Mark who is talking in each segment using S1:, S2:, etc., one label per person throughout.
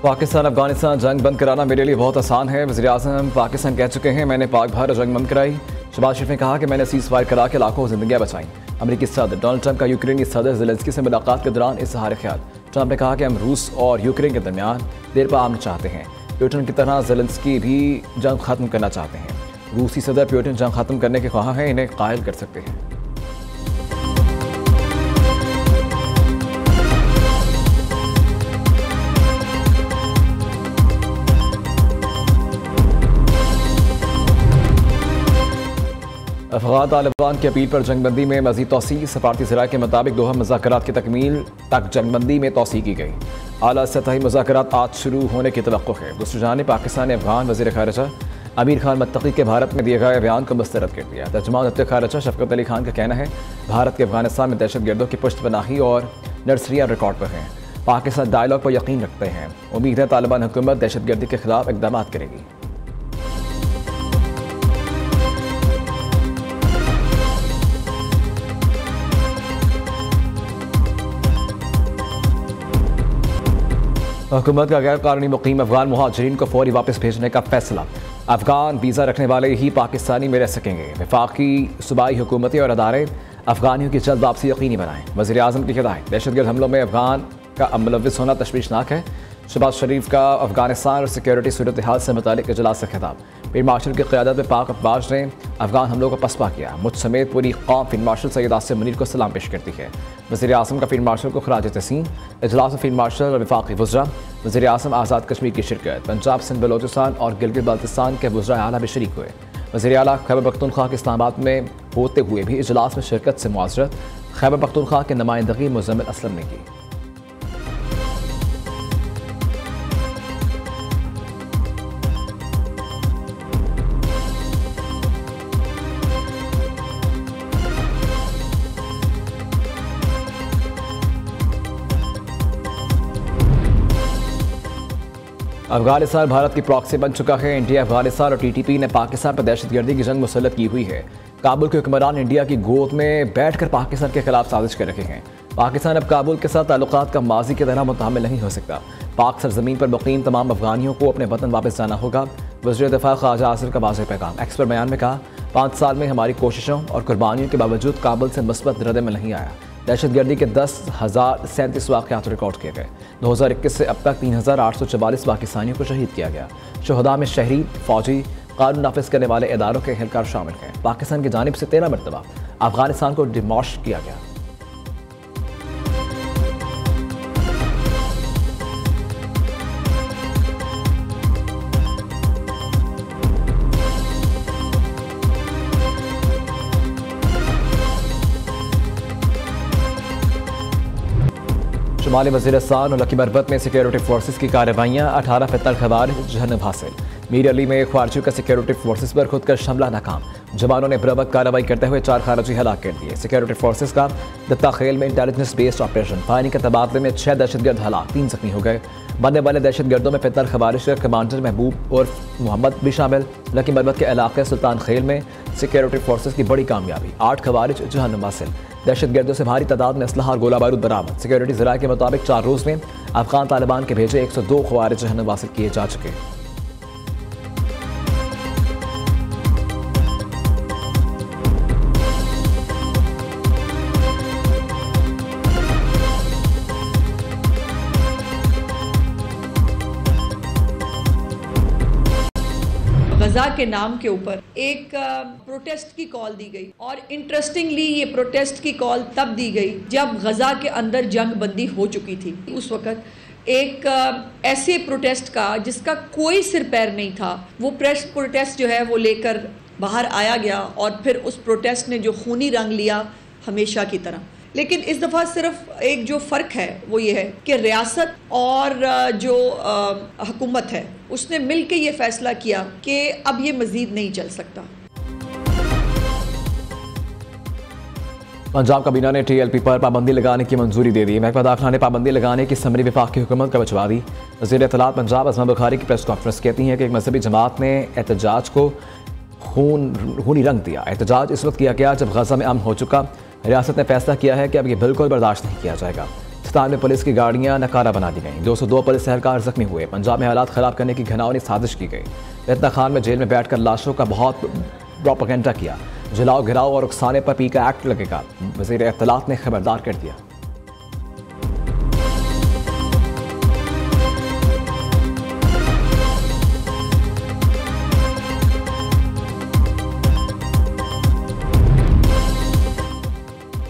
S1: पाकिस्तान अफगानिस्तान जंग बंद कराना मेरे लिए बहुत आसान है। वज़ीर-ए-आज़म पाकिस्तान कह चुके हैं मैंने पाक भारत जंग बंद कराई। शहबाज शरीफ ने कहा कि मैंने सीज़ फायर करा के लाखों जिंदगियां बचाई। अमेरिकी सदर डोनाल्ड ट्रंप का यूक्रेनी सदर ज़ेलेंस्की से मुलाकात के दौरान इज़हार ख्याल। ट्रंप ने कहा कि हम रूस और यूक्रेन के दरमियान देर पर आमना चाहते हैं। पुतिन की तरह ज़ेलेंस्की भी जंग ख़त्म करना चाहते हैं। रूसी सदर पुतिन जंग ख़त्म करने के ख्वाह हैं, इन्हें कायल कर सकते हैं। अफगान तालिबान की अपील पर जंगबंदी में मज़ीद तौसीक़। सफारती ज़राए के मुताबिक दोहा मुज़ाकरात की तकमील तक जंगबंदी में तौसीक़ की गई। आला सतही मुज़ाकरात आज शुरू होने की तवक्को है। दूसरी जानिब पाकिस्तान ने अफगान वज़ीर ख़ारिजा अमीर खान मुत्तकी के भारत में दिए गए बयान को मुस्तरद कर दिया। तर्जुमान वज़ीर ख़ारिजा शफ़क़त अली खान का कहना है भारत के अफगानिस्तान में दहशतगर्दों की पुश्तपनाही और नर्सरियाँ रिकॉर्ड पर हैं। पाकिस्तान डायलॉग पर यकीन रखते हैं। उम्मीद है तालिबान हुकूमत दहशतगर्दी के खिलाफ इक़दाम करेगी। हुकूमत का गैर कानूनी मुकीम अफगान मुहाजिरीन को फौरी वापस भेजने का फैसला। अफगान वीज़ा रखने वाले ही पाकिस्तानी में रह सकेंगे। वफाकी सूबाई हुकूमतें और अदारे अफगानियों की जल्द वापसी यकीनी बनाएं। वज़ीर-ए-आज़म की हिदायत। दहशतगर्द हमलों में अफगान का मुलव्विस होना तशवीशनाक है। शहबाज शरीफ का अफगानिस्तान और सिक्योरिटी सूरत हाल से मुतालिक इजलास से खिताब। फील्ड मार्शल की क़यादत में पाक अफवाज ने अफगान हमलों को पसपा किया। मुझ समेत पूरी कौम फील्ड मार्शल सैयद आसिम मुनीर को सलाम पेश करती है। वज़ीर-ए-आज़म का फील्ड मार्शल को खराज तहसीन। इजलास में फील्ड मार्शल और वफाकी वज़रा, वज़ीर-ए-आज़म आज़ाद कश्मीर की शिरकत। पंजाब सिंध बलोचिस्तान और गिलगित बाल्तिस्तान के वज़रा आला भी शरीक हुए। वज़ीर आला खैबर पख्तूनख्वा के इस्लामाबाद में होते हुए भी इजलास में शिरकत से मुआज़रत। खैबर पख्तूनख्वा की नुमाइंदगी मुज़म्मिल असलम ने की। अफगानिस्तान भारत की प्रॉक्सी बन चुका है। इंडिया, अफगानिस्तान और टीटीपी ने पाकिस्तान पर दहशतगर्दी की जंग मुसल्लत की हुई है। काबुल के हुक्मरान इंडिया की गोद में बैठकर पाकिस्तान के खिलाफ साजिश कर रखे हैं। पाकिस्तान अब काबुल के साथ ताल्लुकात का माजी की तरह मुतामिल नहीं हो सकता। पाक सरजमीन पर मुकीम तमाम अफगानियों को अपने वतन वापस जाना होगा। वज़ीर दिफा ख्वाजा आसिफ का वाज़ेह पैगाम। एक्स पर बयान में कहा 5 साल में हमारी कोशिशों और कुर्बानियों के बावजूद काबुल से मुस्बत रद्द-ए-अमल नहीं आया। दहशतगर्दी के 10,037 वाक़यात रिकॉर्ड किए गए। 2021 से अब तक 3,844 पाकिस्तानियों को शहीद किया गया। शुहदा में शहरी, फौजी, कानून नाफिज करने वाले इदारों के एहलकार शामिल हैं। पाकिस्तान की जानिब से 13 मरतबा अफगानिस्तान को डिमॉश किया गया। शुमाली वज़ीरिस्तान और लकी बरबत में सिक्योरिटी फोर्सेस की कार्रवाइयाँ। 18 फितल खवारिज जहन्नुम हासिल। मीर अली में ख्वारिजियों का सिक्योरिटी फोर्सेस पर खुदकश हमला नाकाम। जवानों ने बराबर कार्रवाई करते हुए 4 खारजी हलाक कर दिए। सिक्योरिटी फोर्सेस का दत्ता खेल में इंटेलिजेंस बेस्ड ऑपरेशन। फायरिंग के तबादले में 6 दहशतगर्द हलाक, 3 जख्मी हो गए। बनने वाले दहशतगर्दों में फितल खवारिज के कमांडर महबूब और मोहम्मद भी शामिल। लकी बरबत के इलाके सुल्तान खेल में सिक्योरिटी फोर्सेस की बड़ी कामयाबी। 8 खवारिज जहन्नुम हासिल। दहशतगर्दों से भारी तादाद में असलहा और गोला बारूद बरामद। सिक्योरिटी ज़राए के मुताबिक 4 रोज़ में अफगान तालिबान के भेजे 102 खवारिज जहन्नुम हासिल किए जा चुके।
S2: गजा के नाम के ऊपर एक प्रोटेस्ट की कॉल दी गई और इंटरेस्टिंगली ये प्रोटेस्ट की कॉल तब दी गई जब गजा के अंदर जंग बंदी हो चुकी थी। उस वक्त एक ऐसे प्रोटेस्ट का जिसका कोई सिर पैर नहीं था, वो प्रोटेस्ट जो है वो लेकर बाहर आया गया और फिर उस प्रोटेस्ट ने जो खूनी रंग लिया हमेशा की तरह। लेकिन इस दफ़ा सिर्फ एक जो फ़र्क है वो ये है कि रियासत और जो हुकूमत है उसने मिल के ये फ़ैसला किया कि अब ये मज़ीद नहीं चल सकता।
S1: पंजाब काबीना ने TLP पर पाबंदी लगाने की मंजूरी दे दी। महकमा दाखिला ने पाबंदी लगाने की समरी वफाक की हुकूमत का भिजवा दी। वज़ीर इत्तलात पंजाब अज़मा बुखारी की प्रेस कॉन्फ्रेंस कहती हैं कि एक मजहबी जमात ने एहतजाज को खूनी रंग दिया। एहतजाज इस वक्त किया गया जब गजा में अमन हो चुका। रियासत ने फैसला किया है कि अब यह बिल्कुल बर्दाश्त नहीं किया जाएगा। पाकिस्तान में पुलिस की गाड़ियां नकारा बना दी गईं। 202 पुलिस एहलकार जख्मी हुए। पंजाब में हालात ख़राब करने की घिनौनी साजिश की गई। रत्ना खान में जेल में बैठकर लाशों का बहुत प्रोपेगेंडा किया। जलाओ गिराओ और उकसाने पर पी का एक्ट लगेगा, वज़ीर इत्तलात ने खबरदार कर दिया।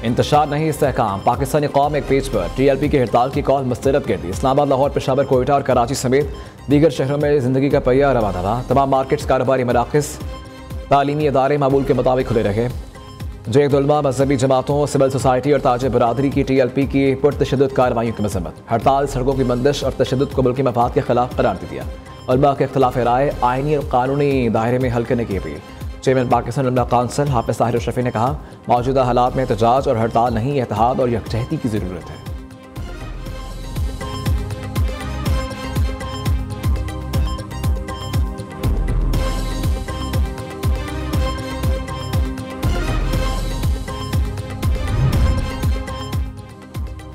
S1: इंतशार नहीं इस्तेहकाम। पाकिस्तानी कौम एक पेज पर TLP की हड़ताल की कॉल मुस्तरद कर दी। इस्लामाबाद, लाहौर, पेशावर, कोयटा और कराची समेत दीगर शहरों में ज़िंदगी का पहिया रवा दवा। तमाम मार्केट्स, कारोबारी मराकज़, तालीमी इदारे मामूल के मुताबिक खुले रहे। जैद उलमा, मजहबी जमातों, सिविल सोसाइटी और ताज बरादरी की TLP की पुरतशद्दुद कार्रवाइयों की मजम्मत। हड़ताल सड़कों की बंदिश और तशद्दुद को मुल्की मफाद के खिलाफ करार दे दिया। उलमा के इख्तिलाफ राय आइनी और कानूनी दायरे में हल करने की अपील। चेयरमैन पाकिस्तान उलमा काउंसिल हाफिज ताहिर शफी ने कहा, मौजूदा हालात में एहतजाज और हड़ताल नहीं, इत्तेहाद और यकजहती की ज़रूरत है।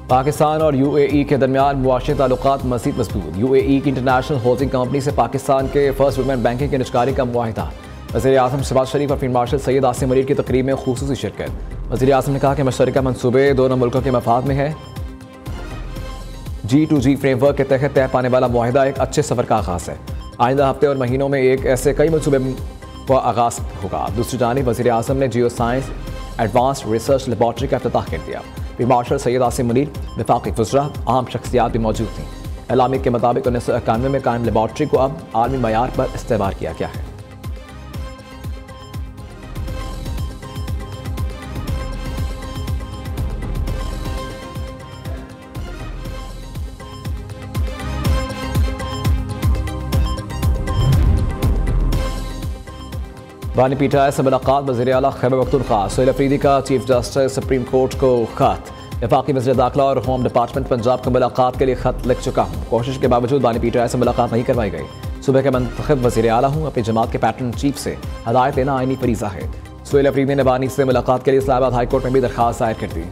S1: पाकिस्तान और UAE के दरमियान मुआशी ताल्लुकात मज़ीद मजबूत। UAE की इंटरनेशनल हाउसिंग कंपनी से पाकिस्तान के फर्स्ट वुमेन बैंकिंग के निजकारी का मुआहिदा। वज़ीर आज़म शहबाज शरीफ और फील्ड मार्शल सैयद आसिम मुनीर की तकरीब में खुसूसी शिरकत। वज़ीर आज़म ने कहा कि मुश्तरका मंसूबे दोनों मुल्कों के मफाद में है। G2G फ्रेमवर्क के तहत तय पाने वाला मुआहिदा एक अच्छे सफ़र का आगाज़ है। आइंदा हफ्ते और महीनों में एक ऐसे कई मनसूबे का आगाज़ होगा। दूसरी जानिब वज़ीर आज़म ने geo science advanced research laboratory का इफ्तिताह कर दिया। फील्ड मार्शल सैयद आसिम मुनीर, वफाकी वज़रा, आम शख्सियात भी मौजूद थीं। एलामी के मुताबिक 1991 में कायम लेबॉर्ट्री को अब आलमी मयार पर इस्तेमाल किया गया है। बानी पीटीआई से मुलाकात। वज़ीर आला खैबर पख्तूनख्वा सुहेल अफरीदी का चीफ जस्टिस सुप्रीम कोर्ट को खत। वफाकी वज़ीर दाखिला और होम डिपार्टमेंट पंजाब को मुलाकात के लिए खत लिख चुका हूँ। कोशिश के बावजूद बानी पीटीआई से मुलाकात नहीं करवाई गई। सुबह के मुंतखब वज़ीर आला हूँ। अपनी जमात के पैटर्न चीफ से हदायत लेना आईनी फरीज़ा है। सुहेल अफरीदी ने बानी से मुलाकात के लिए इस्लामाबाद हाई कोर्ट में भी दरख्वास्त दायर कर दी।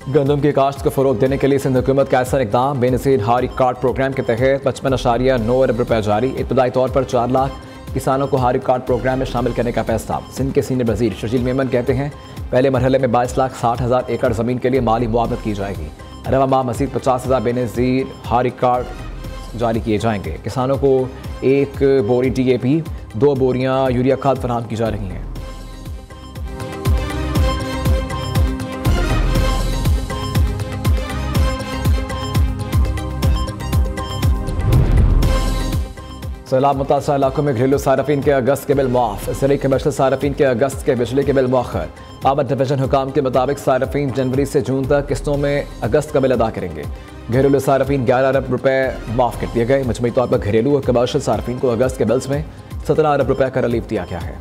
S1: गंदम की काश्त को फ़रोग देने के लिए सिंध हुकूमत का ऐसा इकदाम। बेनज़ीर हारी कार्ड प्रोग्राम के तहत 55.9 अरब रुपये जारी। इब्तदाई तौर पर 4 लाख किसानों को हारी कार्ड प्रोग्राम में शामिल करने का फैसला। सिंध के सीनियर वज़ीर शर्जील मेमन कहते हैं, पहले मरहले में 22,60,000 एकड़ ज़मीन के लिए माली मुआवनत की जाएगी। रवा माह मज़ीद 50,000 बेनज़ीर हारी कार्ड जारी किए जाएंगे। किसानों को 1 बोरी DAP, 2 बोरियाँ यूरिया खाद फराहम की जा रही हैं। सैलाब मुतासर इलाकों में घरेलू सार्फिन के अगस्त के बिल मुआफ। ज़िले कमर्शल सार्फिन के अगस्त के बिजली के बिल मुअख्खर। पावर डिवीजन हुकाम के मुताबिक सार्फिन जनवरी से जून तक किस्तों में अगस्त का बिल अदा करेंगे। घरेलू सार्फिन 11 अरब रुपये माफ़ कर दिए गए। मजमूई तौर पर घरेलू और कमर्शल सार्फिन को अगस्त के बिल्स में 17 अरब रुपये का रिलीफ दिया गया है।